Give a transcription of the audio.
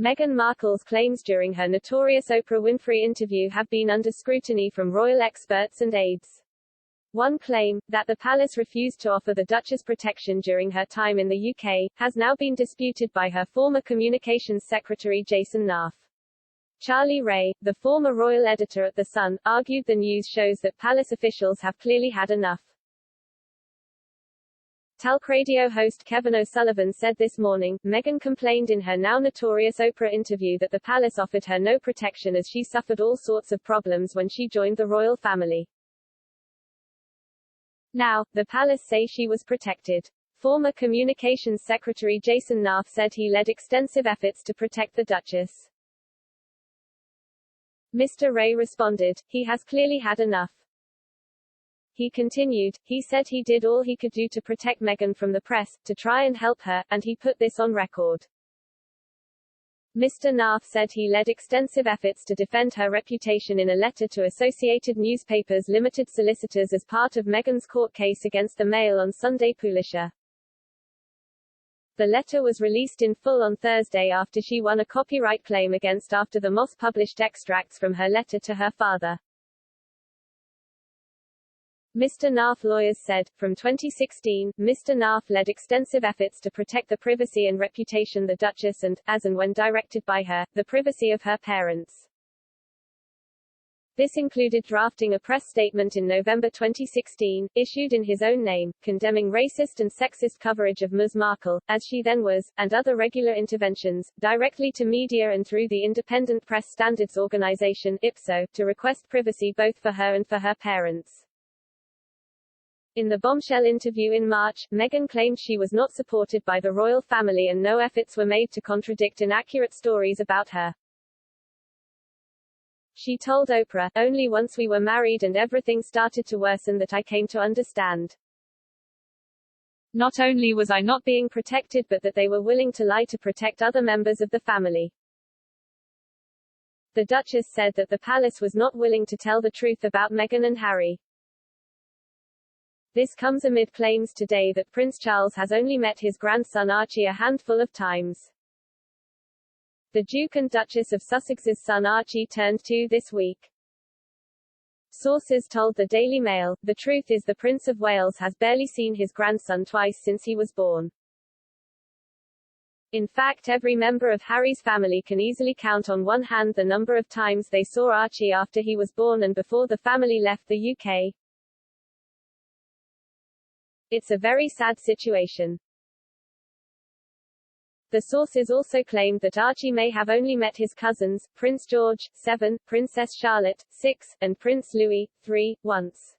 Meghan Markle's claims during her notorious Oprah Winfrey interview have been under scrutiny from royal experts and aides. One claim, that the palace refused to offer the Duchess protection during her time in the UK, has now been disputed by her former communications secretary Jason Naff. Charlie Ray, the former royal editor at The Sun, argued the news shows that palace officials have clearly had enough. Talk radio host Kevin O'Sullivan said this morning, Meghan complained in her now notorious Oprah interview that the palace offered her no protection as she suffered all sorts of problems when she joined the royal family. Now, the palace say she was protected. Former Communications Secretary Jason Naff said he led extensive efforts to protect the Duchess. Mr. Ray responded, he has clearly had enough. He continued, he said he did all he could do to protect Meghan from the press, to try and help her, and he put this on record. Mr. Naff said he led extensive efforts to defend her reputation in a letter to Associated Newspapers Limited solicitors as part of Meghan's court case against the Mail on Sunday Publisher. The letter was released in full on Thursday after she won a copyright claim against after the Moss published extracts from her letter to her father. Mr. Naff lawyers said, from 2016, Mr. Naff led extensive efforts to protect the privacy and reputation of the Duchess and, as and when directed by her, the privacy of her parents. This included drafting a press statement in November 2016, issued in his own name, condemning racist and sexist coverage of Ms. Markle, as she then was, and other regular interventions, directly to media and through the Independent Press Standards Organization, IPSO, to request privacy both for her and for her parents. In the bombshell interview in March, Meghan claimed she was not supported by the royal family and no efforts were made to contradict inaccurate stories about her. She told Oprah, only once we were married and everything started to worsen that I came to understand. Not only was I not being protected but that they were willing to lie to protect other members of the family. The Duchess said that the palace was not willing to tell the truth about Meghan and Harry. This comes amid claims today that Prince Charles has only met his grandson Archie a handful of times. The Duke and Duchess of Sussex's son Archie turned 2 this week. Sources told the Daily Mail, the truth is the Prince of Wales has barely seen his grandson twice since he was born. In fact, every member of Harry's family can easily count on one hand the number of times they saw Archie after he was born and before the family left the UK. It's a very sad situation. The sources also claimed that Archie may have only met his cousins, Prince George, 7, Princess Charlotte, 6, and Prince Louis, 3, once.